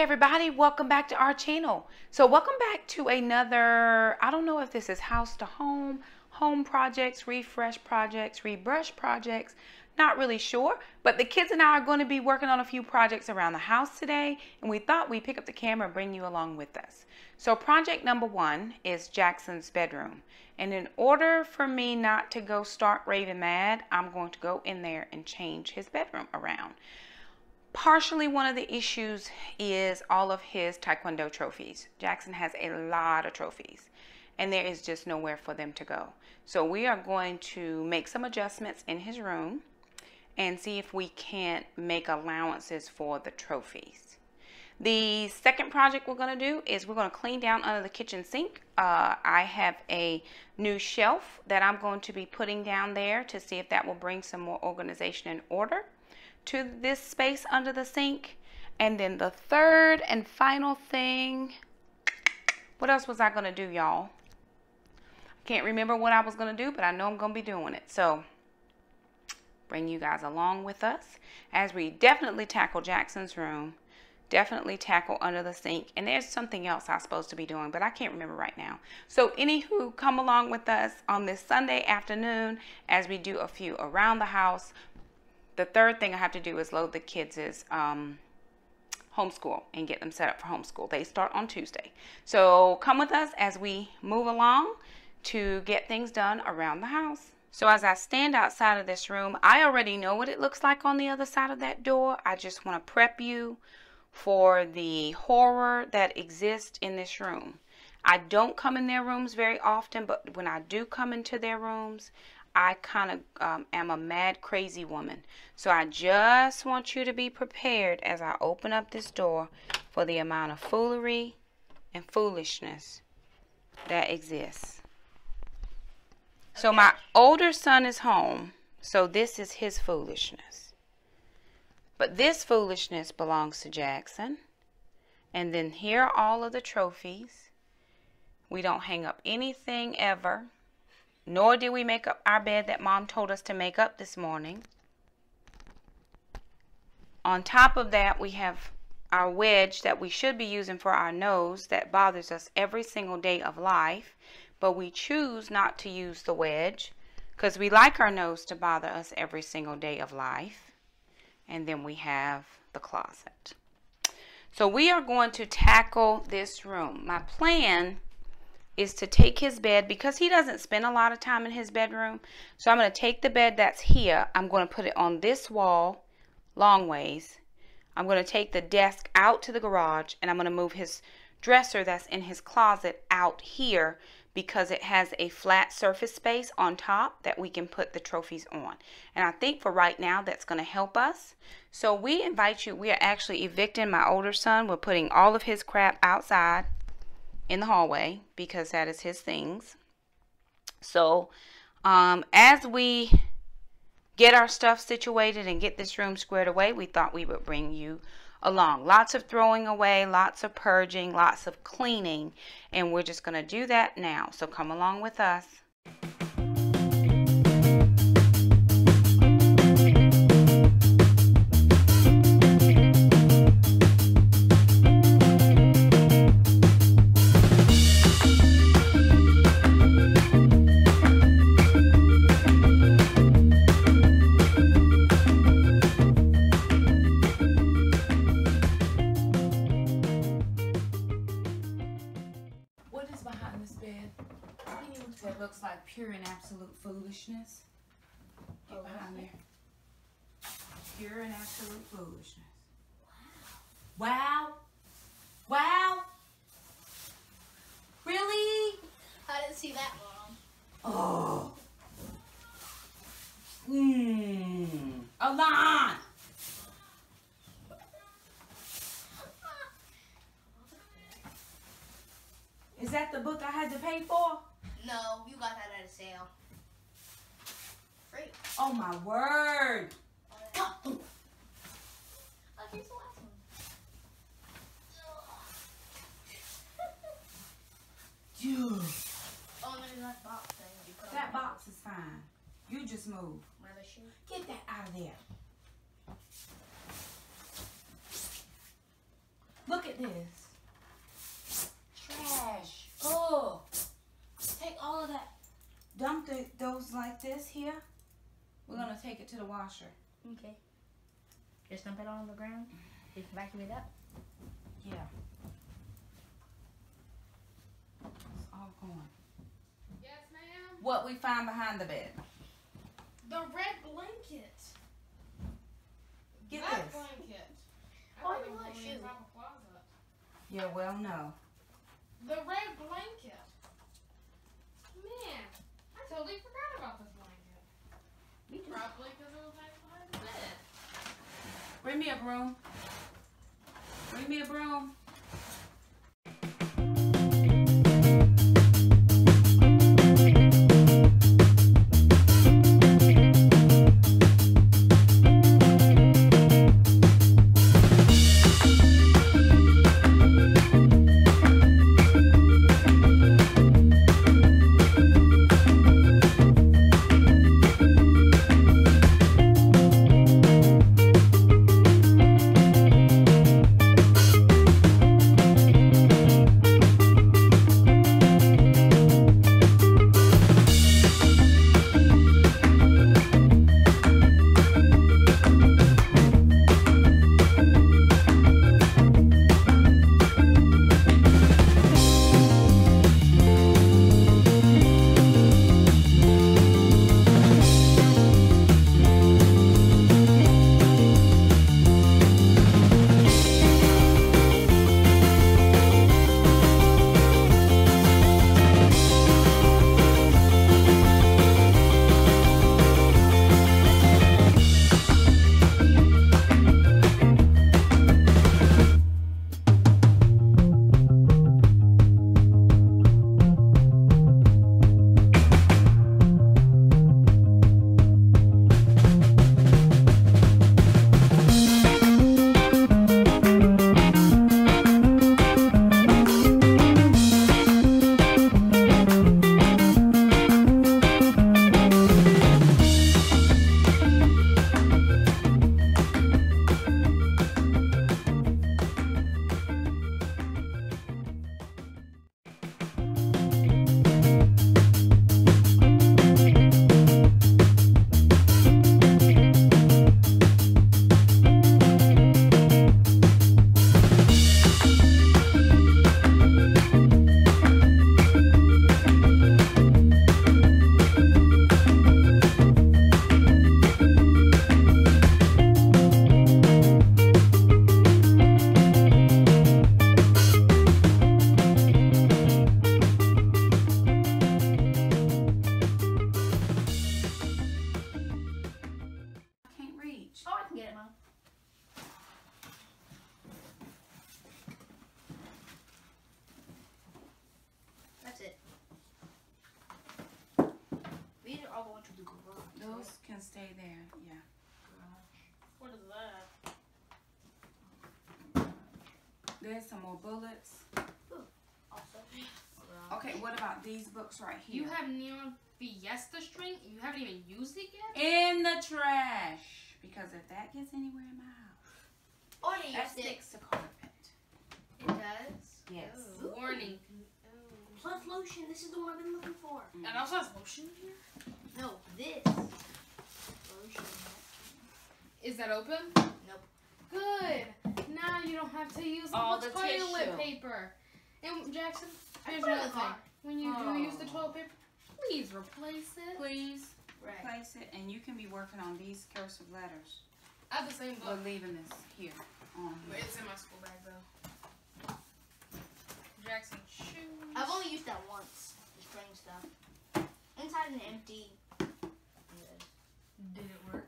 everybody, welcome back to our channel. So welcome back to another, I don't know if this is house to home, home projects, refresh projects, rebrush projects, not really sure, but the kids and I are going to be working on a few projects around the house today, and we thought we'd pick up the camera and bring you along with us. So project number one is Jaxon's bedroom, and in order for me not to go stark raving mad, I'm going to go in there and change his bedroom around. Partially one of the issues is all of his Tae Kwon Do trophies. Jaxon has a lot of trophies and there is just nowhere for them to go. So we are going to make some adjustments in his room and see if we can't make allowances for the trophies. The second project we're going to do is we're going to clean down under the kitchen sink. I have a new shelf that I'm going to be putting down there to see if that will bring some more organization and order to this space under the sink. And then the third and final thing, what else was I going to do, y'all? I can't remember what I was going to do, but I know I'm going to be doing it. So bring you guys along with us as we definitely tackle Jaxon's room, definitely tackle under the sink, and there's something else I'm supposed to be doing, but I can't remember right now. So anywho, come along with us on this Sunday afternoon as we do a few around the house. The third thing I have to do is load the kids' homeschool and get them set up for homeschool. They start on Tuesday. So come with us as we move along to get things done around the house. So as I stand outside of this room, I already know what it looks like on the other side of that door. I just want to prep you for the horror that exists in this room. I don't come in their rooms very often, but when I do come into their rooms, I kind of am a mad, crazy woman. So I just want you to be prepared as I open up this door for the amount of foolery and foolishness that exists. So my older son is home, so this is his foolishness. But this foolishness belongs to Jaxon. And then here are all of the trophies. We don't hang up anything ever. Nor did we make up our bed that Mom told us to make up this morning. On top of that, we have our wedge that we should be using for our nose that bothers us every single day of life. But we choose not to use the wedge because we like our nose to bother us every single day of life. And then we have the closet. So we are going to tackle this room. My plan is to take his bed, because he doesn't spend a lot of time in his bedroom. So I'm going to take the bed that's here. I'm going to put it on this wall long ways. I'm going to take the desk out to the garage, and I'm going to move his dresser that's in his closet out here because it has a flat surface space on top that we can put the trophies on. And I think for right now that's going to help us. So we invite you, we are actually evicting my older son. We're putting all of his crap outside in the hallway because that is his things. So as we get our stuff situated and get this room squared away, we thought we would bring you along. Lots of throwing away, lots of purging, lots of cleaning, and we're just going to do that now. So come along with us. That looks like pure and absolute foolishness. Get behind there. Pure and absolute foolishness. Wow. Wow. Really? I didn't see that, Mom. Oh. Alon. Is that the book I had to pay for? No, you got that at a sale. Free. Oh my word. Oh, here's the last one. Dude. Oh, there's that box thing. You put That on box is fine. You just move. my other shoe. Get that out of there. Look at at this. Trash. Oh. Take all of that. Dump those like this here. We're going to take it to the washer. Okay. Just dump it on the ground. Just vacuum it up. Yeah. It's all going. Yes, ma'am. What we find behind the bed. The red blanket. Get that this. blanket. I Oh, thought it you was want only in shoe. top of closet. Yeah, well, no. The red blanket. Man, I totally forgot about this blanket. Me too. Probably because it was right behind the bed. Bring me a broom. Bring me a broom. Those can stay there, yeah. What is that? There's some more bullets. Also. Okay, what about these books right here? You have Neon Fiesta string? You haven't even used it yet? In the trash. Because if that gets anywhere in my house, Already that used it. sticks to carpet. It does? Yes. Oh. Warning. Plus lotion. This is the one I've been looking for. And it also has lotion in here? No, this. Lotion. Is that open? Nope. Good. Now you don't have to use All the the toilet tissue. paper. And Jackson, I here's put it in another the thing. car. When you do use the Oh. toilet paper, please replace it. Please Right. replace it, and you can be working on these cursive letters. I have the same We're book. leaving this here on But here. it's in my school bag though. Jackson shoes. I've only used that once. The string stuff. Inside an empty. Did it work?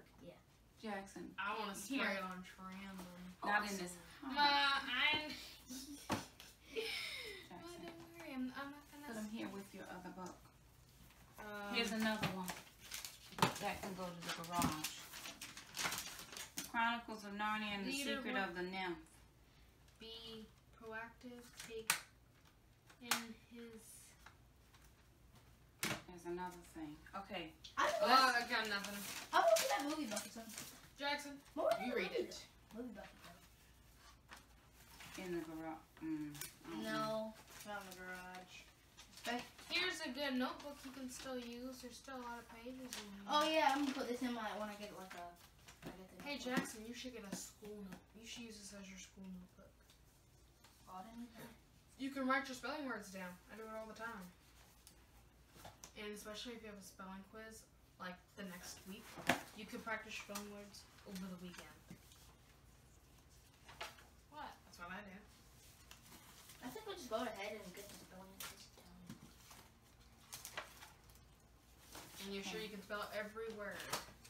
Jackson. I want to spray Here. it on Trambling. Not in this Ma, house. I'm. Jackson. Don't worry, I'm not Put gonna. them here with your other book. Um, Here's another one. That can go to the garage. Chronicles of Narnia and the Leader Secret one. of the Nymph. Be proactive. Take in his. There's another thing. Okay. I Oh, don't know. I got nothing. I want to see that movie bucket. Son. Jackson, What was you the read movie it. though? Movie bucket though. In the garage. No, not in the garage. But, Here's a good notebook you can still use. There's still a lot of pages in here. oh yeah, I'm gonna put this in my when I get like a. Hey Jackson, you should get a school note. You should use this as your school notebook. You can write your spelling words down. I do it all the time. And especially if you have a spelling quiz, like the next week, you can practice spelling words over the weekend. What? That's what I do. I think we'll just go ahead and get the spelling quiz done. And you're sure you can spell every word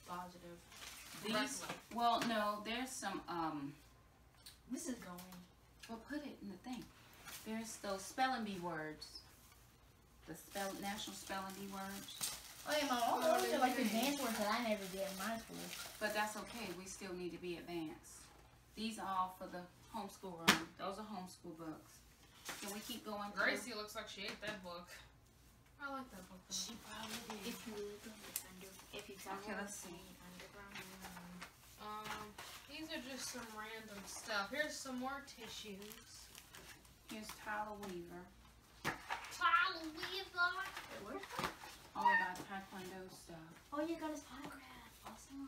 positive. These, well, no, there's some, This is going. well, put it in the thing. There's those spelling bee words. The national spelling bee words. Oh yeah, Mom, all those are like advanced words that I never did in my school. But that's okay. We still need to be advanced. These are all for the homeschool room. Those are homeschool books. Can we keep going? Gracie looks like she ate that book. I like that book though. She probably did. If you live in the if you Okay, let's see. These are just some random stuff. Here's some more tissues. Here's Tyler Weaver. Tyler Weaver. Where's that? All about Tae Kwon Do stuff. Oh, you got his autograph. Awesome.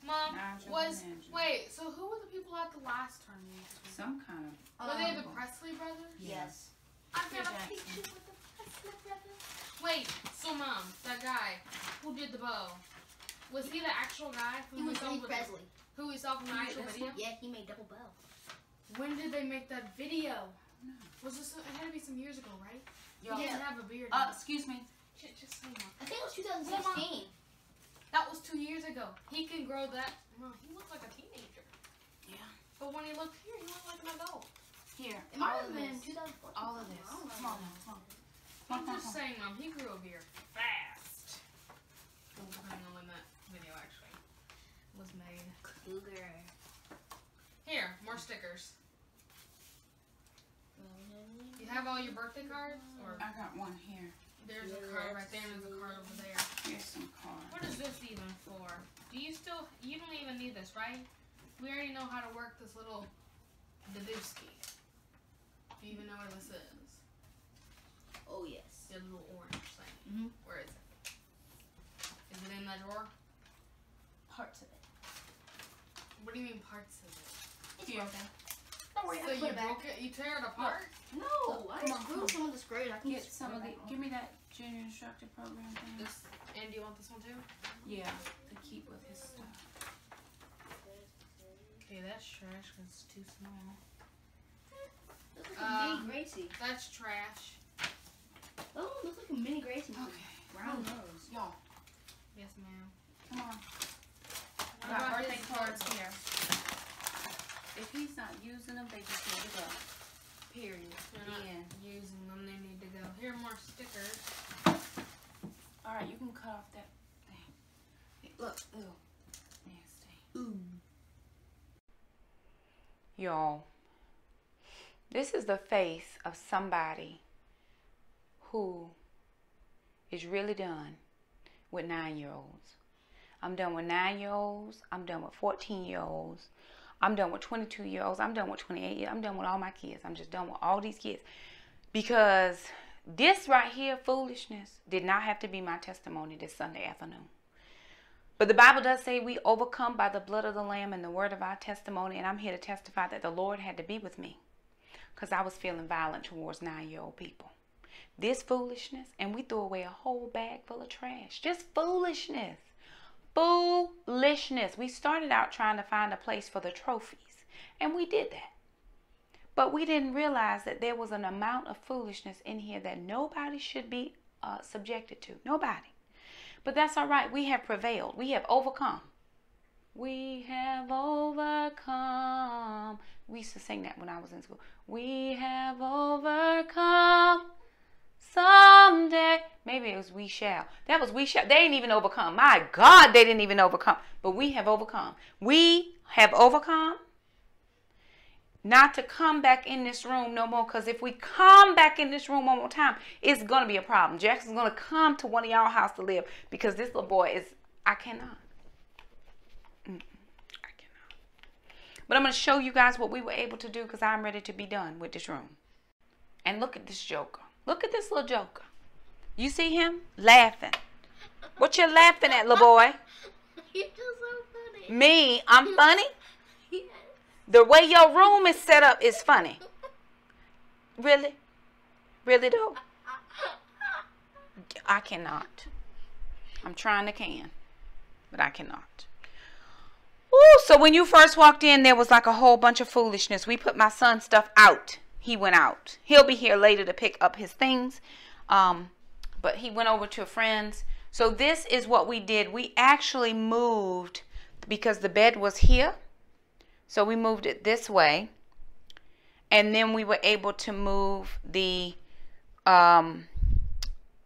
Mom, Nigel Ninja. wait, so who were the people at the last turn? Some kind of. Were they the Presley brothers? Yes. I've got a Jackson. picture with the Presley brothers. Wait, so Mom, that guy who did the bow, was he the actual guy He was Elvis Presley. who we saw from the actual video? Yeah, he made double bow. When did they make that video? No. Was this? It had to be some years ago, right? Yo, He didn't have a beard. excuse me. Shit, just say Mom. I think it was 2016. That was 2 years ago. He can grow that. Mom, he looked like a teenager. Yeah. But when he looked here, he looked like an adult. Here. It might all have of been this. 2014. All of this. I don't Come know. on now. Come on. I'm just saying, Mom, he grew a beard fast. Well, depending on when that video actually was made. Cougar. Here, more stickers. You have all your birthday cards? Or I got one here. there's a card right there and there's a card over there. Here's some cards. What is this even for? You don't even need this, right? We already know how to work this little Davidski. Do you even know what this is? Oh yes. The little orange thing. Mhm. Where is it? Is it in that drawer? Parts of it. What do you mean parts of it? It's Here. broken. Don't worry, So I put you it back. broke it? You tear it apart? No, I Come on, screwed come on. some of the screws. I can Get just some of screw the. it back Give me that junior instructor program thing. This. And do you want this one too? Yeah, to keep with his stuff. Okay, that's trash because it's too small. Looks like a mini Gracie. That's trash. Oh, looks like a mini Gracie. with a Okay. Brown nose. Y'all, Yes, ma'am. come on. What I got about birthday his cards birthday? here. If he's not using them, they just need to go. Period. They're The not end. using them. They need to go. Here are more stickers. All right, you can cut off that thing. Hey, look, ew, nasty. Ooh. Y'all, this is the face of somebody who is really done with 9-year-olds. I'm done with 9-year-olds. I'm done with 14-year-olds. I'm done with 22-year-olds. I'm done with 28-year-olds. I'm done with all my kids. I'm just done with all these kids. Because this right here, foolishness, did not have to be my testimony this Sunday afternoon. But the Bible does say we overcome by the blood of the Lamb and the word of our testimony. And I'm here to testify that the Lord had to be with me because I was feeling violent towards 9-year-old people. This foolishness, and we threw away a whole bag full of trash. Just foolishness. Foolishness. We started out trying to find a place for the trophies, and we did that. But we didn't realize that there was an amount of foolishness in here that nobody should be subjected to. Nobody. But that's all right. We have prevailed. We have overcome. We have overcome. We used to sing that when I was in school. We have overcome someday. Maybe it was we shall. That was we shall. They didn't even overcome. My God, they didn't even overcome. But we have overcome. We have overcome. Not to come back in this room no more. Because if we come back in this room one more time, it's going to be a problem. Jackson's going to come to one of y'all house to live. Because this little boy is, I cannot. I cannot. But I'm going to show you guys what we were able to do because I'm ready to be done with this room. And look at this joker. Look at this little joker. You see him? Laughing. What you laughing at, little boy? You're just so funny. Me? I'm funny? Yes. The way your room is set up is funny. Really? Really though? I cannot. I'm trying to can, but I cannot. Ooh, so when you first walked in, there was like a whole bunch of foolishness. We put my son's stuff out. He went out. He'll be here later to pick up his things. But he went over to a friend's. So this is what we did. We actually moved because the bed was here. So we moved it this way. And then we were able to move the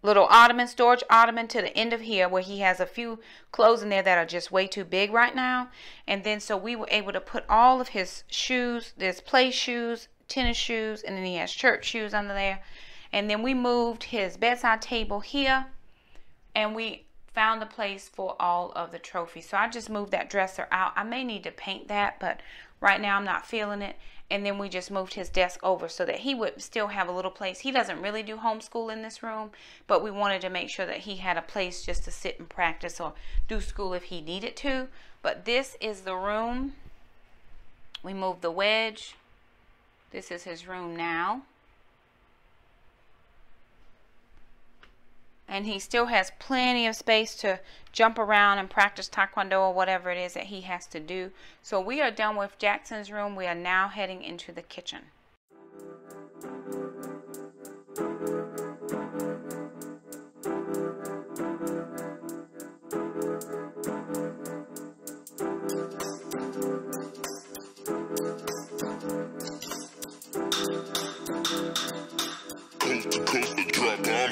little ottoman, storage ottoman, to the end of here where he has a few clothes in there that are just way too big right now. And then so we were able to put all of his shoes. There's play shoes, tennis shoes, and then he has church shoes under there. And then we moved his bedside table here. And we found a place for all of the trophies. So I just moved that dresser out. I may need to paint that, but right now I'm not feeling it. And then we just moved his desk over so that he would still have a little place. He doesn't really do homeschool in this room, but we wanted to make sure that he had a place just to sit and practice or do school if he needed to. But this is the room. We moved the wedge. This is his room now. And he still has plenty of space to jump around and practice Taekwondo or whatever it is that he has to do. So we are done with Jackson's room. We are now heading into the kitchen.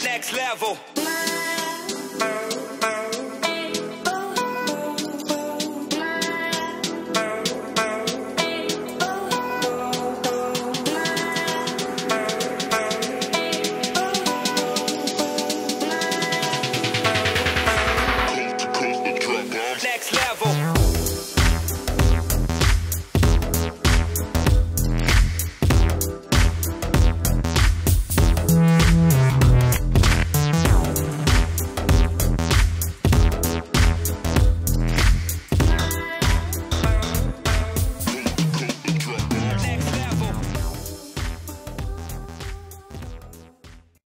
Next level.